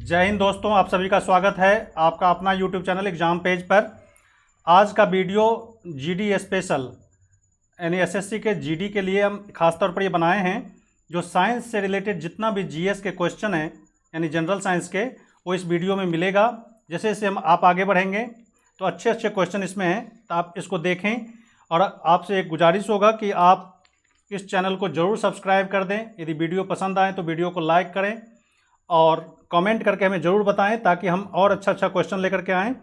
जय हिंद दोस्तों, आप सभी का स्वागत है आपका अपना यूट्यूब चैनल एग्ज़ाम पेज पर। आज का वीडियो जीडी स्पेशल यानी एसएससी के जीडी के लिए हम खास तौर पर ये बनाए हैं। जो साइंस से रिलेटेड जितना भी जीएस के क्वेश्चन हैं यानी जनरल साइंस के, वो इस वीडियो में मिलेगा। जैसे जैसे आप आगे बढ़ेंगे तो अच्छे अच्छे क्वेश्चन इसमें हैं, तो आप इसको देखें। और आपसे एक गुजारिश होगा कि आप इस चैनल को ज़रूर सब्सक्राइब कर दें। यदि वीडियो पसंद आए तो वीडियो को लाइक करें और कमेंट करके हमें ज़रूर बताएं, ताकि हम और अच्छा क्वेश्चन लेकर के आएँ।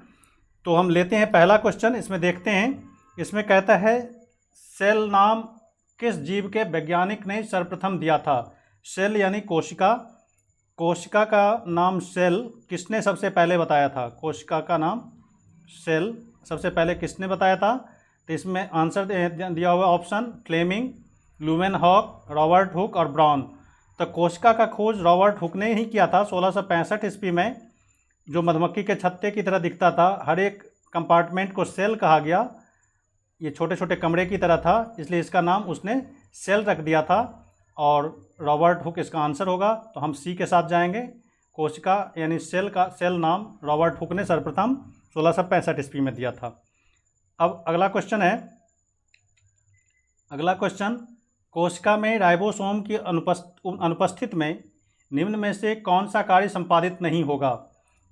तो हम लेते हैं पहला क्वेश्चन, इसमें देखते हैं। इसमें कहता है सेल नाम किस जीव के वैज्ञानिक ने सर्वप्रथम दिया था। सेल यानी कोशिका, कोशिका का नाम सेल किसने सबसे पहले बताया था। कोशिका का नाम सेल सबसे पहले किसने बताया था। तो इसमें आंसर दिया हुआ ऑप्शन फ्लेमिंग, लुमेनहॉक, रॉबर्ट हुक और ब्राउन। तो कोशिका का खोज रॉबर्ट हुक ने ही किया था 1665 ईस्वी में। जो मधुमक्खी के छत्ते की तरह दिखता था, हर एक कंपार्टमेंट को सेल कहा गया। ये छोटे छोटे कमरे की तरह था, इसलिए इसका नाम उसने सेल रख दिया था और रॉबर्ट हुक इसका आंसर होगा। तो हम सी के साथ जाएंगे। कोशिका यानी सेल का सेल नाम रॉबर्ट हुक ने सर्वप्रथम 1665 ईस्वी में दिया था। अब अगला क्वेश्चन है। अगला क्वेश्चन, कोशिका में राइबोसोम की अनुपस्थित में निम्न में से कौन सा कार्य संपादित नहीं होगा।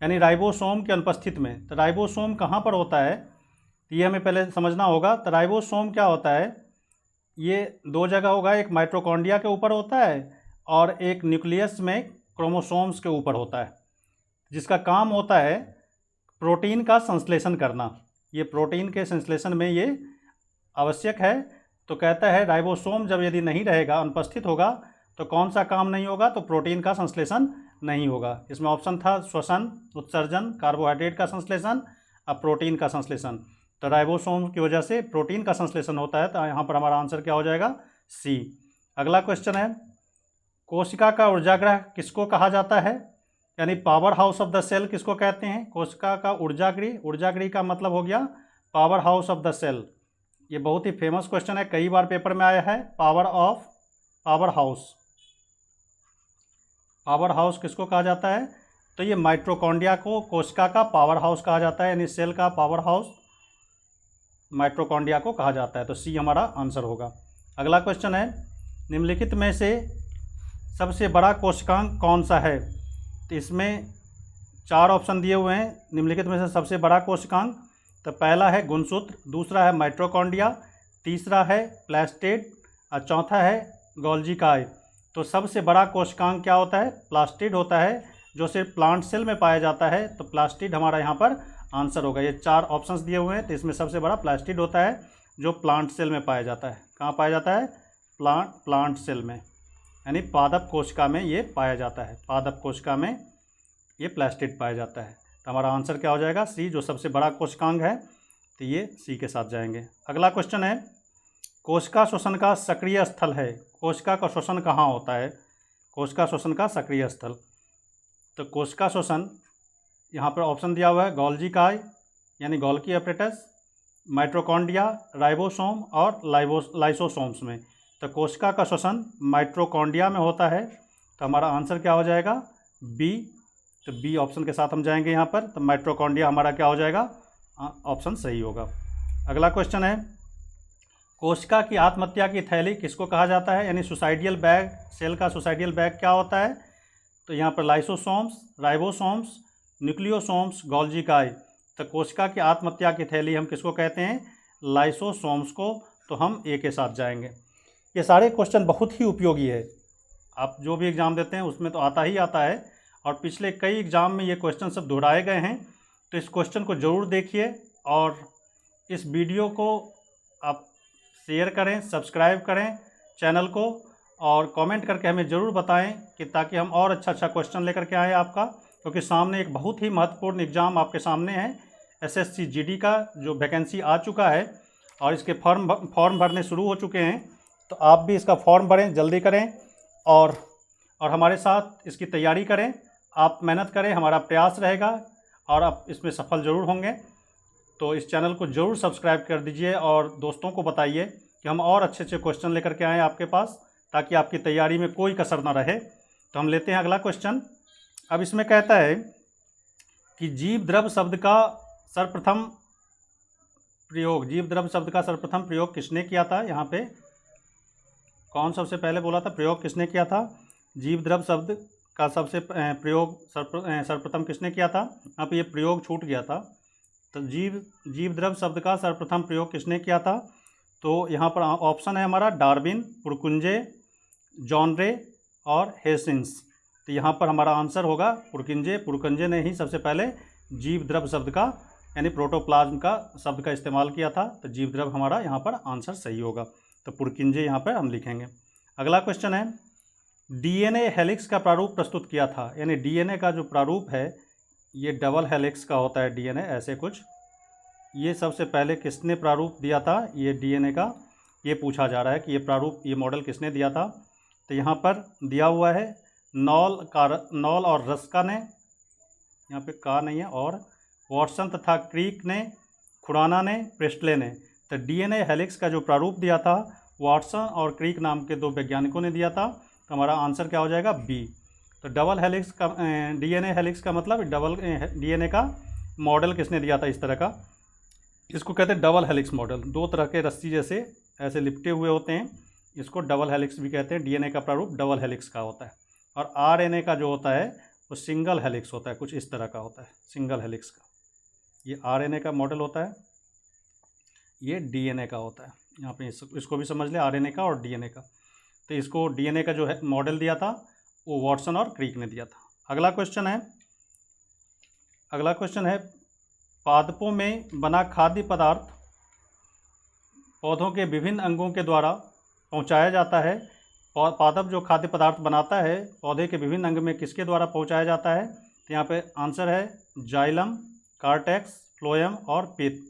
यानी राइबोसोम की अनुपस्थित में, तो राइबोसोम कहाँ पर होता है, तो ये हमें पहले समझना होगा। तो राइबोसोम क्या होता है, ये दो जगह होगा, एक माइटोकॉन्ड्रिया के ऊपर होता है और एक न्यूक्लियस में क्रोमोसोम्स के ऊपर होता है, जिसका काम होता है प्रोटीन का संश्लेषण करना। ये प्रोटीन के संश्लेषण में ये आवश्यक है। तो कहता है राइबोसोम जब यदि नहीं रहेगा, अनुपस्थित होगा, तो कौन सा काम नहीं होगा, तो प्रोटीन का संश्लेषण नहीं होगा। इसमें ऑप्शन था श्वसन, उत्सर्जन, कार्बोहाइड्रेट का संश्लेषण और प्रोटीन का संश्लेषण। तो राइबोसोम की वजह से प्रोटीन का संश्लेषण होता है, तो यहाँ पर हमारा आंसर क्या हो जाएगा, सी। अगला क्वेश्चन है, कोशिका का ऊर्जागृह किसको कहा जाता है। यानी power house of the cell किसको कहते हैं। कोशिका का ऊर्जागृह, ऊर्जागृह का मतलब हो गया power house of the cell. ये बहुत ही फेमस क्वेश्चन है, कई बार पेपर में आया है। पावर हाउस, पावर हाउस किसको कहा जाता है, तो ये माइटोकॉन्ड्रिया को कोशिका का पावर हाउस कहा जाता है। यानी सेल का पावर हाउस माइटोकॉन्ड्रिया को कहा जाता है। तो सी हमारा आंसर होगा। अगला क्वेश्चन है, निम्नलिखित में से सबसे बड़ा कोशिकांग कौन सा है। तो इसमें चार ऑप्शन दिए हुए हैं। निम्नलिखित में से सबसे बड़ा कोशिकांग, तो पहला है गुणसूत्र, दूसरा है माइटोकॉन्ड्रिया, तीसरा है प्लास्टिड और चौथा है गोल्जी काय। तो सबसे बड़ा कोशिकांग क्या होता है, प्लास्टिड होता है, जो सिर्फ प्लांट सेल में पाया जाता है। तो प्लास्टिड हमारा यहाँ पर आंसर होगा। ये चार ऑप्शंस दिए हुए हैं, तो इसमें सबसे बड़ा प्लास्टिड होता है, जो प्लांट सेल में पाया जाता है। कहाँ पाया जाता है, प्लांट सेल में, यानी पादप कोशिका में ये पाया जाता है। पादप कोशिका में ये प्लास्टिड पाया जाता है। तो हमारा आंसर क्या हो जाएगा, सी, जो सबसे बड़ा कोशिकांग है। तो ये सी के साथ जाएंगे। अगला क्वेश्चन है, कोशिका श्वसन का सक्रिय स्थल है। कोशिका का श्वसन कहाँ होता है, कोशिका श्वसन का सक्रिय स्थल। तो कोशिका श्वसन यहाँ पर ऑप्शन दिया हुआ है गोल्जी काय यानी गोल्गी एपरेटस, माइटोकॉन्ड्रिया, राइबोसोम और लाइसोसोम्स में। तो कोशिका का श्वसन माइटोकॉन्ड्रिया में होता है। तो हमारा आंसर क्या हो जाएगा, बी। तो बी ऑप्शन के साथ हम जाएंगे यहाँ पर। तो माइटोकॉन्ड्रिया हमारा क्या हो जाएगा, ऑप्शन सही होगा। अगला क्वेश्चन है, कोशिका की आत्महत्या की थैली किसको कहा जाता है। यानी सुसाइडियल बैग, सेल का सुसाइडियल बैग क्या होता है। तो यहाँ पर लाइसोसोम्स, राइबोसोम्स, न्यूक्लियोसोम्स, गोल्जी काय। तो कोशिका की आत्महत्या की थैली हम किसको कहते हैं, लाइसोसोम्स को। तो हम ए के साथ जाएंगे। ये सारे क्वेश्चन बहुत ही उपयोगी है, आप जो भी एग्ज़ाम देते हैं उसमें तो आता ही आता है, और पिछले कई एग्ज़ाम में ये क्वेश्चन सब दोहराए गए हैं। तो इस क्वेश्चन को ज़रूर देखिए और इस वीडियो को आप शेयर करें, सब्सक्राइब करें चैनल को, और कमेंट करके हमें ज़रूर बताएं कि ताकि हम और अच्छा क्वेश्चन लेकर के आएँ आपका। क्योंकि सामने एक बहुत ही महत्वपूर्ण एग्ज़ाम आपके सामने है, एसएससी जीडी का, जो वैकेंसी आ चुका है और इसके फॉर्म भरने शुरू हो चुके हैं। तो आप भी इसका फॉर्म भरें, जल्दी करें और हमारे साथ इसकी तैयारी करें। आप मेहनत करें, हमारा प्रयास रहेगा और आप इसमें सफल ज़रूर होंगे। तो इस चैनल को ज़रूर सब्सक्राइब कर दीजिए और दोस्तों को बताइए कि हम और अच्छे क्वेश्चन लेकर के आएँ आपके पास, ताकि आपकी तैयारी में कोई कसर ना रहे। तो हम लेते हैं अगला क्वेश्चन। अब इसमें कहता है कि जीव द्रव शब्द का सर्वप्रथम प्रयोग किसने किया था। यहाँ पे कौन सबसे पहले बोला था, प्रयोग किसने किया था, जीव द्रव शब्द का सबसे प्रयोग सर्वप्रथम किसने किया था। यहाँ पे ये प्रयोग छूट गया था, तो जीव द्रव शब्द का सर्वप्रथम प्रयोग किसने किया था। तो यहाँ पर ऑप्शन है हमारा डार्विन, पुरकुंजे, जॉन रे और हेसिंस। तो यहाँ पर हमारा आंसर होगा पुरकुंजे ने ही सबसे पहले जीव द्रव शब्द का यानी प्रोटोप्लाज्म का शब्द का इस्तेमाल किया था। तो जीव द्रव हमारा यहाँ पर आंसर सही होगा, तो पुरकुंजे यहाँ पर हम लिखेंगे। अगला क्वेश्चन है, डीएनए हेलिक्स का प्रारूप प्रस्तुत किया था। यानी डीएनए का जो प्रारूप है ये डबल हेलिक्स का होता है, डीएनए ऐसे कुछ। ये सबसे पहले किसने प्रारूप दिया था, ये डीएनए का ये पूछा जा रहा है कि ये प्रारूप, ये मॉडल किसने दिया था। तो यहाँ पर दिया हुआ है नॉल और रस्का ने, यहाँ पे का नहीं है, और वॉटसन तथा क्रीक ने, खुराना ने, प्रेस्टले ने। तो डीएनए हेलिक्स का जो प्रारूप दिया था वॉटसन और क्रीक नाम के 2 वैज्ञानिकों ने दिया था। तो हमारा आंसर क्या हो जाएगा, बी। तो डबल हेलिक्स का डीएनए हेलिक्स का मतलब डबल डीएनए का मॉडल किसने दिया था इस तरह का, इसको कहते हैं डबल हेलिक्स मॉडल। 2 तरह के रस्सी जैसे ऐसे लिपटे हुए होते हैं, इसको डबल हेलिक्स भी कहते हैं। डीएनए का प्रारूप डबल हेलिक्स का होता है। और आरएनए का जो होता है वो सिंगल हेलिक्स होता है, कुछ इस तरह का होता है, सिंगल हेलिक्स का। ये आरएनए का मॉडल होता है, ये डीएनए का होता है। यहाँ पे इसको भी समझ ले, आरएनए का और डीएनए का। तो इसको डीएनए का जो है मॉडल दिया था वो वॉटसन और क्रीक ने दिया था। अगला क्वेश्चन है पादपों में बना खाद्य पदार्थ पौधों के विभिन्न अंगों के द्वारा पहुंचाया जाता है। पादप जो खाद्य पदार्थ बनाता है पौधे के विभिन्न अंग में किसके द्वारा पहुंचाया जाता है। तो यहाँ पे आंसर है जाइलम, कार्टेक्स, फ्लोएम और पित्त।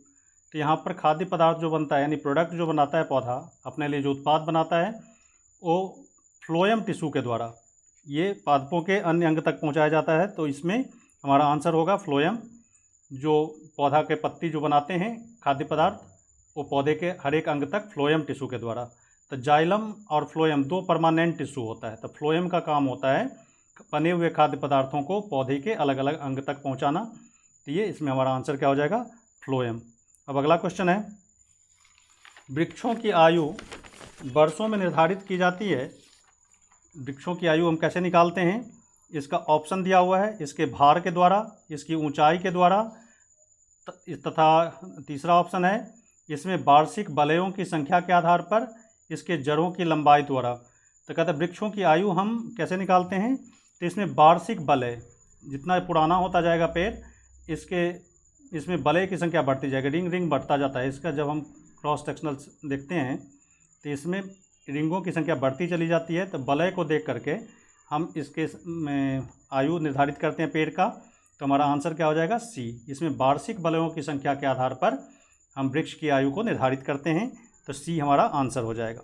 तो यहाँ पर खाद्य पदार्थ जो बनता है यानी प्रोडक्ट जो बनाता है पौधा अपने लिए, जो उत्पाद बनाता है वो फ्लोएम टिश्यू के द्वारा ये पादपों के अन्य अंग तक पहुँचाया जाता है। तो इसमें हमारा आंसर होगा फ्लोएम। जो पौधा के पत्ती जो बनाते हैं खाद्य पदार्थ वो पौधे के हर एक अंग तक फ्लोएम टिश्यू के द्वारा। तो जाइलम और फ्लोएम 2 परमानेंट टिश्यू होता है। तो फ्लोएम का काम होता है बने हुए खाद्य पदार्थों को पौधे के अलग अलग अंग तक पहुंचाना। तो ये इसमें हमारा आंसर क्या हो जाएगा, फ्लोएम। अब अगला क्वेश्चन है, वृक्षों की आयु वर्षों में निर्धारित की जाती है। वृक्षों की आयु हम कैसे निकालते हैं, इसका ऑप्शन दिया हुआ है, इसके भार के द्वारा, इसकी ऊंचाई के द्वारा, तथा तीसरा ऑप्शन है इसमें वार्षिक वलयों की संख्या के आधार पर, इसके जड़ों की लंबाई द्वारा। तो कहते हैं वृक्षों की आयु हम कैसे निकालते हैं, तो इसमें वार्षिक वलय, जितना पुराना होता जाएगा पेड़ इसमें वलय की संख्या बढ़ती जाएगी, रिंग बढ़ता जाता है इसका। जब हम क्रॉस सेक्शनल देखते हैं तो इसमें रिंगों की संख्या बढ़ती चली जाती है। तो वलय को देख करके हम इसके आयु निर्धारित करते हैं पेड़ का। तो हमारा आंसर क्या हो जाएगा, सी। इसमें वार्षिक वलयों की संख्या के आधार पर हम वृक्ष की आयु को निर्धारित करते हैं। तो सी हमारा आंसर हो जाएगा।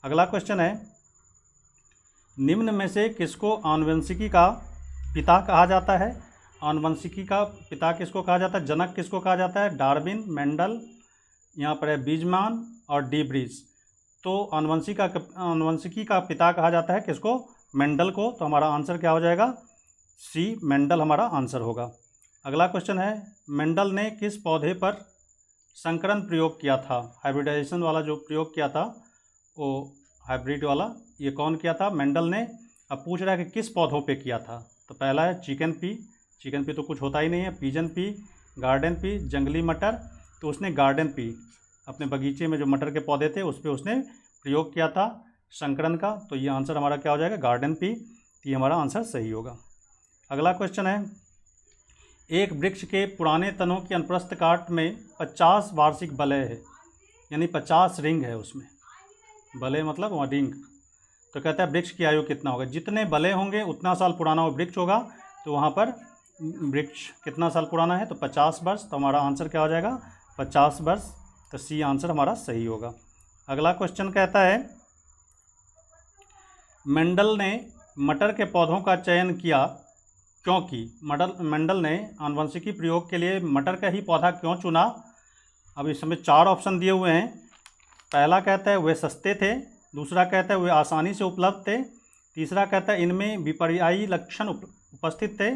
अगला क्वेश्चन है, निम्न में से किसको आनुवंशिकी का पिता कहा जाता है। आनुवंशिकी का पिता किसको कहा जाता है, जनक किसको कहा जाता है, डार्विन, मेंडल, यहाँ पर है बीजमान और डी ब्रीज। तो आनुवंशिकी का पिता कहा जाता है किसको, मेंडल को। तो हमारा आंसर क्या हो जाएगा, सी, मेंडल हमारा आंसर होगा। अगला क्वेश्चन है, मेंडल ने किस पौधे पर संकरण प्रयोग किया था। हाइब्रिडाइजेशन वाला जो प्रयोग किया था वो हाइब्रिड वाला, ये कौन किया था, मेंडल ने। अब पूछ रहा है कि किस पौधों पे किया था। तो पहला है चिकन पी तो कुछ होता ही नहीं है, पिजन पी, गार्डन पी, जंगली मटर। तो उसने गार्डन पी, अपने बगीचे में जो मटर के पौधे थे उस पर उसने प्रयोग किया था संकरण का। तो ये आंसर हमारा क्या हो जाएगा, गार्डन पी। तो ये हमारा आंसर सही होगा। अगला क्वेश्चन है, एक वृक्ष के पुराने तनों की अनुप्रस्थ काट में 50 वार्षिक वलय है, यानी 50 रिंग है उसमें। वलय मतलब वहाँ रिंग। तो कहता है वृक्ष की आयु कितना होगा, जितने वलय होंगे उतना साल पुराना वो वृक्ष होगा। तो वहाँ पर वृक्ष कितना साल पुराना है, तो 50 वर्ष। तो हमारा आंसर क्या हो जाएगा, 50 वर्ष। तो सी आंसर हमारा सही होगा। अगला क्वेश्चन कहता है, मेंडल ने मटर के पौधों का चयन किया क्योंकि मेंडल ने आनुवंशिकी प्रयोग के लिए मटर का ही पौधा क्यों चुना। अब इस समय 4 ऑप्शन दिए हुए हैं। पहला कहता है वे सस्ते थे, दूसरा कहता है वे आसानी से उपलब्ध थे, तीसरा कहता है इनमें विपर्यायी लक्षण उपस्थित थे।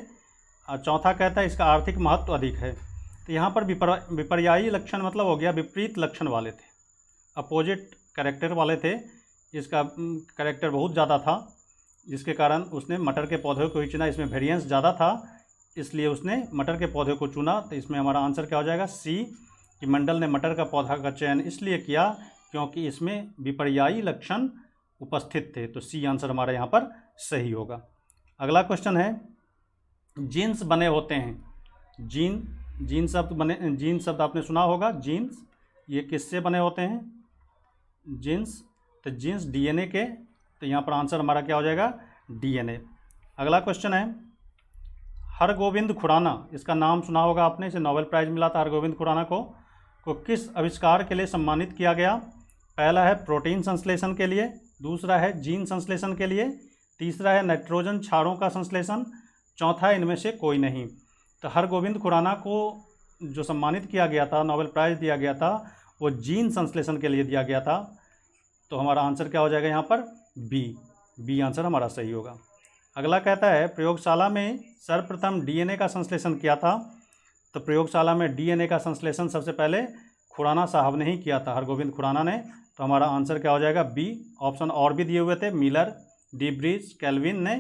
चौथा कहता है इसका आर्थिक महत्व अधिक है। तो यहाँ पर विपर्यायी लक्षण मतलब हो गया विपरीत लक्षण वाले थे, अपोजिट कैरेक्टर वाले थे। इसका कैरेक्टर बहुत ज़्यादा था, जिसके कारण उसने मटर के पौधे को ही चुना। इसमें वेरिएंस ज़्यादा था, इसलिए उसने मटर के पौधे को चुना। तो इसमें हमारा आंसर क्या हो जाएगा, सी, कि मंडल ने मटर का पौधा का चयन इसलिए किया क्योंकि इसमें विपर्यायी लक्षण उपस्थित थे। तो सी आंसर हमारा यहाँ पर सही होगा। अगला क्वेश्चन है, जीन्स बने होते हैं। जीन शब्द आपने सुना होगा, जीन्स ये किससे बने होते हैं, जीन्स। तो जीन्स डीएनए के, तो यहाँ पर आंसर हमारा क्या हो जाएगा, डीएनए। अगला क्वेश्चन है, हरगोविंद खुराना, इसका नाम सुना होगा आपने, इसे नोबेल प्राइज़ मिला था हरगोविंद खुराना को किस आविष्कार के लिए सम्मानित किया गया। पहला है प्रोटीन संश्लेषण के लिए, दूसरा है जीन संश्लेषण के लिए, तीसरा है नाइट्रोजन क्षारों का संश्लेषण, चौथा है इनमें से कोई नहीं। तो हरगोविंद खुराना को जो सम्मानित किया गया था, नोबेल प्राइज़ दिया गया था, वो जीन संश्लेषण के लिए दिया गया था। तो हमारा आंसर क्या हो जाएगा यहाँ पर, बी आंसर हमारा सही होगा। अगला कहता है, प्रयोगशाला में सर्वप्रथम डीएनए का संश्लेषण किया था। तो प्रयोगशाला में डीएनए का संश्लेषण सबसे पहले खुराना साहब ने ही किया था, हरगोविंद खुराना ने। तो हमारा आंसर क्या हो जाएगा, बी। ऑप्शन और भी दिए हुए थे, मिलर, डीब्रीज, कैल्विन ने।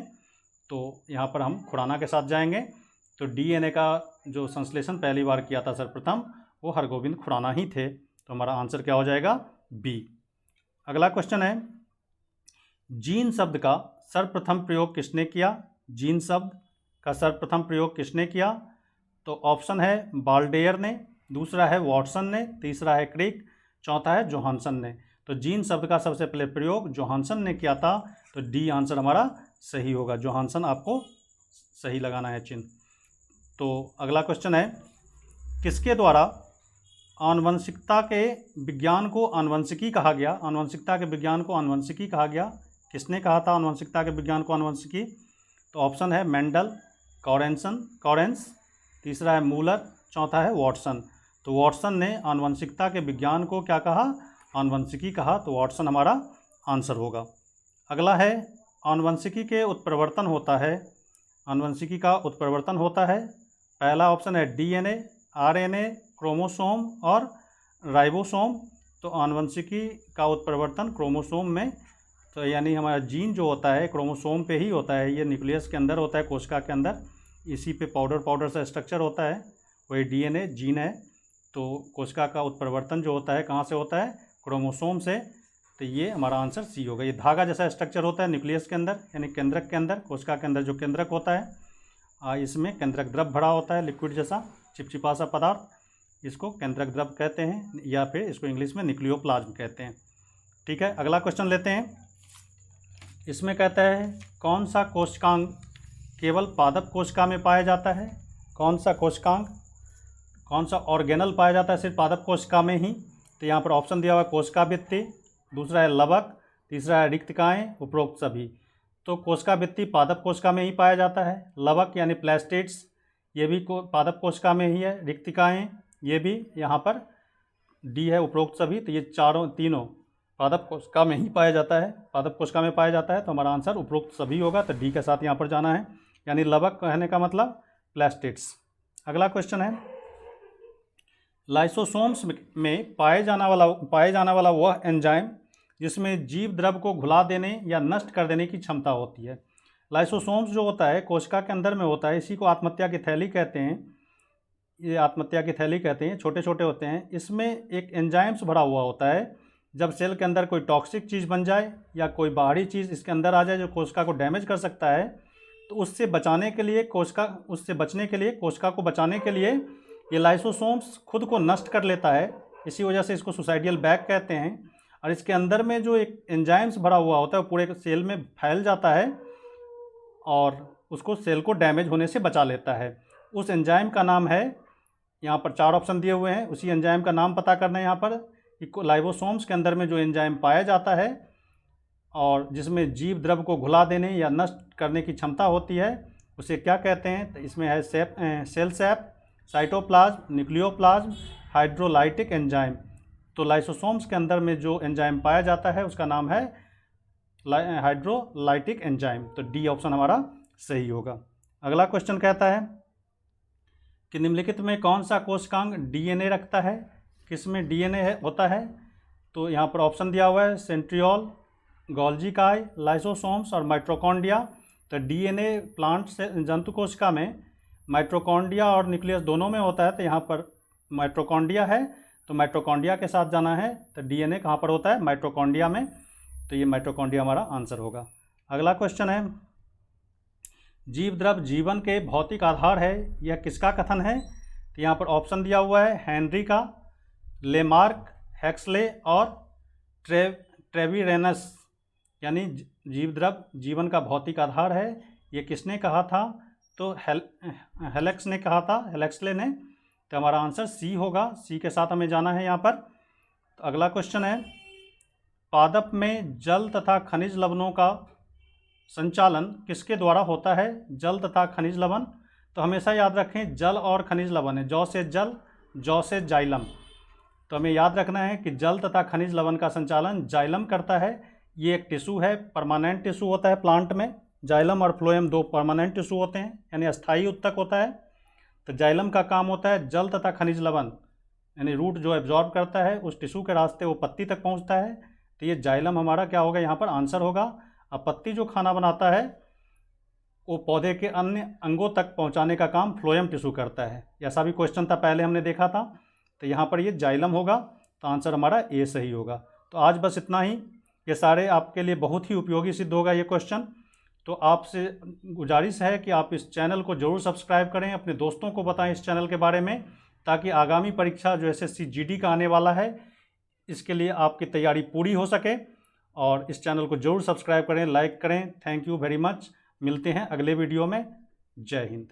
तो यहाँ पर हम खुराना के साथ जाएंगे। तो डीएनए का जो संश्लेषण पहली बार किया था सर्वप्रथम, वो हरगोविंद खुराना ही थे। तो हमारा आंसर क्या हो जाएगा, बी। अगला क्वेश्चन है, जीन शब्द का सर्वप्रथम प्रयोग किसने किया। जीन शब्द का सर्वप्रथम प्रयोग किसने किया। तो ऑप्शन है बाल्डेयर ने, दूसरा है वॉटसन ने, तीसरा है क्रिक, चौथा है जोहानसन ने। तो जीन शब्द का सबसे पहले प्रयोग जोहानसन ने किया था। तो डी आंसर हमारा सही होगा, जोहानसन आपको सही लगाना है चिन्ह। तो अगला क्वेश्चन है, किसके द्वारा आनुवंशिकता के विज्ञान को आनुवंशिकी कहा गया। आनुवंशिकता के विज्ञान को आनुवंशिकी कहा गया, किसने कहा था आनुवंशिकता के विज्ञान को आनुवंशिकी। तो ऑप्शन है मेंडल, कॉरेंस, तीसरा है मूलर, चौथा है वॉटसन। तो वॉटसन ने आनुवंशिकता के विज्ञान को क्या कहा, आनुवंशिकी कहा। तो वॉटसन हमारा आंसर होगा। अगला है, आनुवंशिकी के उत्परिवर्तन होता है। आनुवंशिकी का उत्परिवर्तन होता है, पहला ऑप्शन है डीएनए, आरएनए, क्रोमोसोम और राइबोसोम। तो आनुवंशिकी का उत्परिवर्तन क्रोमोसोम में, तो यानी हमारा जीन जो होता है क्रोमोसोम पे ही होता है। ये न्यूक्लियस के अंदर होता है, कोशिका के अंदर, इसी पे पाउडर सा स्ट्रक्चर होता है, वही डीएनए जीन है। तो कोशिका का उत्परिवर्तन जो होता है कहाँ से होता है, क्रोमोसोम से। तो ये हमारा आंसर सी होगा। ये धागा जैसा स्ट्रक्चर होता है न्यूक्लियस के अंदर, यानी केंद्रक के अंदर, कोशिका के अंदर जो केंद्रक होता है, इसमें केंद्रक द्रव भरा होता है, लिक्विड जैसा चिपचिपा सा पदार्थ, इसको केंद्रक द्रव कहते हैं, या फिर इसको इंग्लिश में न्यूक्लियोप्लाज्म कहते हैं। ठीक है, अगला क्वेश्चन लेते हैं। इसमें कहता है, कौन सा कोशिकांग केवल पादप कोशिका में पाया जाता है। कौन सा कोशिकांग, कौन सा ऑर्गेनल पाया जाता है सिर्फ पादप कोशिका में ही। तो यहाँ पर ऑप्शन दिया हुआ है कोशिका भित्ति, दूसरा है लवक, तीसरा है रिक्तिकाएँ, उपरोक्त सभी। तो कोशिका भित्ति पादप कोशिका में ही पाया जाता है। लवक यानी प्लास्टिड्स, ये भी पादप कोशिका में ही है। रिक्तिकाएँ ये भी, यहाँ पर डी है उपरोक्त सभी। तो ये तीनों पादप कोशिका में ही पाया जाता है, पादप कोशिका में पाया जाता है। तो हमारा आंसर उपरोक्त सभी होगा। तो डी के साथ यहाँ पर जाना है, यानी लवक कहने का मतलब प्लास्टिड्स। अगला क्वेश्चन है, लाइसोसोम्स में पाए जाने वाला वह एंजाइम जिसमें जीव द्रव को घुला देने या नष्ट कर देने की क्षमता होती है। लाइसोसोम्स जो होता है कोशिका के अंदर में होता है, इसी को आत्महत्या की थैली कहते हैं। ये आत्महत्या की थैली कहते हैं, छोटे छोटे होते हैं। इसमें एक एंजाइम्स भरा हुआ होता है। जब सेल के अंदर कोई टॉक्सिक चीज़ बन जाए या कोई बाहरी चीज़ इसके अंदर आ जाए जो कोशिका को डैमेज कर सकता है, तो उससे बचने के लिए कोशिका को बचाने के लिए ये लाइसोसोम्स खुद को नष्ट कर लेता है। इसी वजह से इसको सुसाइडियल बैग कहते हैं। और इसके अंदर में जो एक एंजाइम्स भरा हुआ होता है वो पूरे सेल में फैल जाता है और उसको सेल को डैमेज होने से बचा लेता है। उस एंजाइम का नाम है, यहाँ पर 4 ऑप्शन दिए हुए हैं, उसी एंजाइम का नाम पता करना है। यहाँ पर लाइसोसोम्स के अंदर में जो एंजाइम पाया जाता है और जिसमें जीव द्रव को घुला देने या नष्ट करने की क्षमता होती है, उसे क्या कहते हैं। तो इसमें है cell sap, cytoplasm, nucleoplasm, hydrolytic enzyme. तो लाइसोसोम्स के अंदर में जो एंजाइम पाया जाता है उसका नाम है हाइड्रोलाइटिक एंजाइम। तो डी ऑप्शन हमारा सही होगा। अगला क्वेश्चन कहता है कि निम्नलिखित में कौन सा कोशिकांग डीएनए रखता है, किसमें डीएनए होता है। तो यहाँ पर ऑप्शन दिया हुआ है सेंट्रियोल, गोल्जी काय, लाइसोसोम्स और माइटोकॉन्ड्रिया। तो डीएनए प्लांट से जंतु कोशिका में माइटोकॉन्ड्रिया और न्यूक्लियस दोनों में होता है, तो यहाँ पर माइटोकॉन्ड्रिया है, तो माइटोकॉन्ड्रिया के साथ जाना है। तो डीएनए कहाँ पर होता है, माइटोकॉन्ड्रिया में, तो ये माइटोकॉन्ड्रिया हमारा आंसर होगा। अगला क्वेश्चन है जीव द्रव जीवन के भौतिक आधार है, यह किसका कथन है। तो यहाँ पर ऑप्शन दिया हुआ है हेनरी का, लेमार्क, हेक्सले और ट्रेविरेनस। यानी जीव द्रव जीवन का भौतिक आधार है, ये किसने कहा था। तो हेलेक्स ने कहा था, हेलेक्सले ने। तो हमारा आंसर सी होगा, सी के साथ हमें जाना है यहाँ पर। तो अगला क्वेश्चन है पादप में जल तथा खनिज लवणों का संचालन किसके द्वारा होता है। जल तथा खनिज लवण, तो हमेशा याद रखें जल और खनिज लवण है, जौ से जल, जौ से जाइलम। तो हमें याद रखना है कि जल तथा खनिज लवण का संचालन जाइलम करता है। ये एक टिश्यू है, परमानेंट टिश्यू होता है प्लांट में। जाइलम और फ्लोएम दो परमानेंट टिश्यू होते हैं, यानी अस्थायी उत्तक होता है। तो जाइलम का काम होता है जल तथा खनिज लवण, यानी रूट जो एब्जॉर्ब करता है उस टिश्यू के रास्ते वो पत्ती तक पहुंचता है। तो ये जाइलम हमारा क्या होगा, यहाँ पर आंसर होगा। अब पत्ती जो खाना बनाता है वो पौधे के अन्य अंगों तक पहुँचाने का काम फ्लोएम टिश्यू करता है। ऐसा भी क्वेश्चन था, पहले हमने देखा था। तो यहाँ पर ये जाइलम होगा, तो आंसर हमारा ए सही होगा। तो आज बस इतना ही, ये सारे आपके लिए बहुत ही उपयोगी सिद्ध होगा ये क्वेश्चन। तो आपसे गुजारिश है कि आप इस चैनल को ज़रूर सब्सक्राइब करें, अपने दोस्तों को बताएं इस चैनल के बारे में, ताकि आगामी परीक्षा जो SSC GD का आने वाला है इसके लिए आपकी तैयारी पूरी हो सके। और इस चैनल को ज़रूर सब्सक्राइब करें, लाइक करें। Thank you very much. मिलते हैं अगले वीडियो में। जय हिंद।